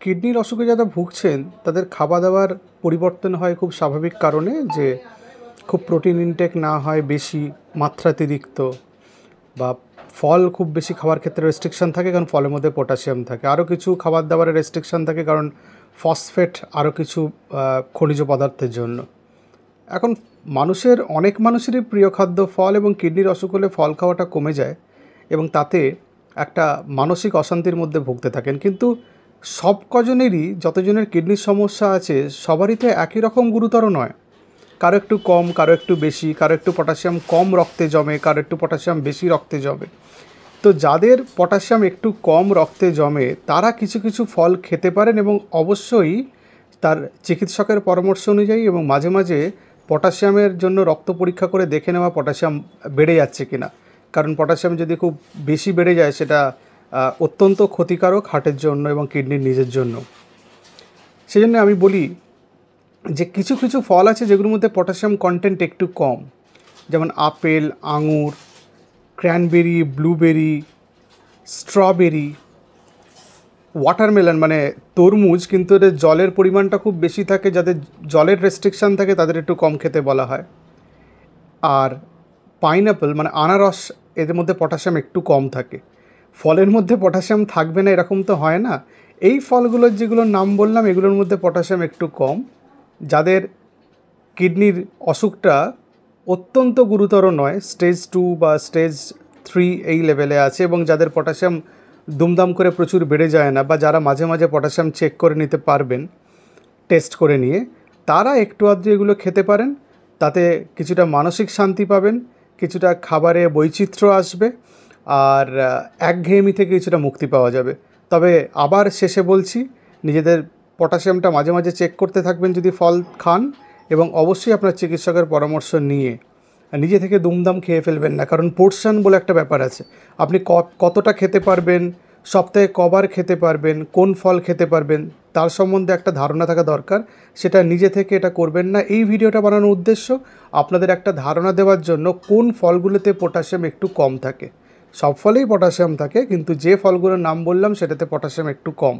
কিডনির অসুখে যারা ভুগছেন তাদের খাওয়া দাওয়ার পরিবর্তন হয় খুব স্বাভাবিক কারণে, যে খুব প্রোটিন ইনটেক না হয় বেশি মাত্রাতিরিক্ত, বা ফল খুব বেশি খাওয়ার ক্ষেত্রে রেস্ট্রিকশান থাকে কারণ ফলের মধ্যে পটাশিয়াম থাকে, আরও কিছু খাবার দাবারের রেস্ট্রিকশান থাকে কারণ ফসফেট আরও কিছু খনিজ পদার্থের জন্য। এখন অনেক মানুষেরই প্রিয় খাদ্য ফল, এবং কিডনির অসুখ হলে ফল খাওয়াটা কমে যায় এবং তাতে একটা মানসিক অশান্তির মধ্যে ভুগতে থাকেন। কিন্তু সব কজনেরই, যতজনের কিডনির সমস্যা আছে সবারই তো একই রকম গুরুতর নয়। কারো একটু কম, কারো একটু বেশি, কারো একটু পটাশিয়াম কম রক্তে জমে, কারো একটু পটাশিয়াম বেশি রক্তে জমে। তো যাদের পটাশিয়াম একটু কম রক্তে জমে তারা কিছু কিছু ফল খেতে পারেন, এবং অবশ্যই তার চিকিৎসকের পরামর্শ অনুযায়ী, এবং মাঝে মাঝে পটাশিয়ামের জন্য রক্ত পরীক্ষা করে দেখে নেওয়া পটাশিয়াম বেড়ে যাচ্ছে কিনা। কারণ পটাশিয়াম যদি খুব বেশি বেড়ে যায় সেটা অত্যন্ত ক্ষতিকারক হার্টের জন্য এবং কিডনির নিজের জন্য। সেই জন্য আমি বলি যে কিছু কিছু ফল আছে যেগুলোর মধ্যে পটাশিয়াম কন্টেন্ট একটু কম, যেমন আপেল, আঙুর, ক্র্যানবেরি, ব্লুবেরি, স্ট্রবেরি, ওয়াটারমেলন মানে তরমুজ, কিন্তু এদের জলের পরিমাণটা খুব বেশি থাকে, যাদের জলের রেস্ট্রিকশান থাকে তাদের একটু কম খেতে বলা হয়। আর পাইনঅ্যাপল মানে আনারস, এদের মধ্যে পটাশিয়াম একটু কম থাকে। ফলের মধ্যে পটাশিয়াম থাকবে না এরকম তো হয় না। এই ফলগুলোর যেগুলোর নাম বললাম এগুলোর মধ্যে পটাশিয়াম একটু কম। যাদের কিডনির অসুখটা অত্যন্ত গুরুতর নয়, স্টেজ 2 বা স্টেজ 3 এই লেভেলে আছে, এবং যাদের পটাশিয়াম দুমদাম করে প্রচুর বেড়ে যায় না, বা যারা মাঝে মাঝে পটাশিয়াম চেক করে নিতে পারবেন টেস্ট করে নিয়ে, তারা একটু আধটু এগুলো খেতে পারেন। তাতে কিছুটা মানসিক শান্তি পাবেন, কিছুটা খাবারে বৈচিত্র্য আসবে, আর একঘেয়েমি থেকে কিছুটা মুক্তি পাওয়া যাবে। তবে আবার শেষে বলছি, নিজেদের পটাশিয়ামটা মাঝে মাঝে চেক করতে থাকবেন যদি ফল খান, এবং অবশ্যই আপনার চিকিৎসকের পরামর্শ নিয়ে। নিজে থেকে দুমদাম খেয়ে ফেলবেন না, কারণ পোর্শন বলে একটা ব্যাপার আছে। আপনি কতটা খেতে পারবেন, সপ্তাহে কবার খেতে পারবেন, কোন ফল খেতে পারবেন, তার সম্বন্ধে একটা ধারণা থাকা দরকার। সেটা নিজে থেকে এটা করবেন না। এই ভিডিওটা বানানোর উদ্দেশ্য আপনাদের একটা ধারণা দেওয়ার জন্য কোন ফলগুলোতে পটাশিয়াম একটু কম থাকে। সব ফলেই পটাশিয়াম থাকে, কিন্তু যে ফলগুলোর নাম বললাম সেটাতে পটাশিয়াম একটু কম।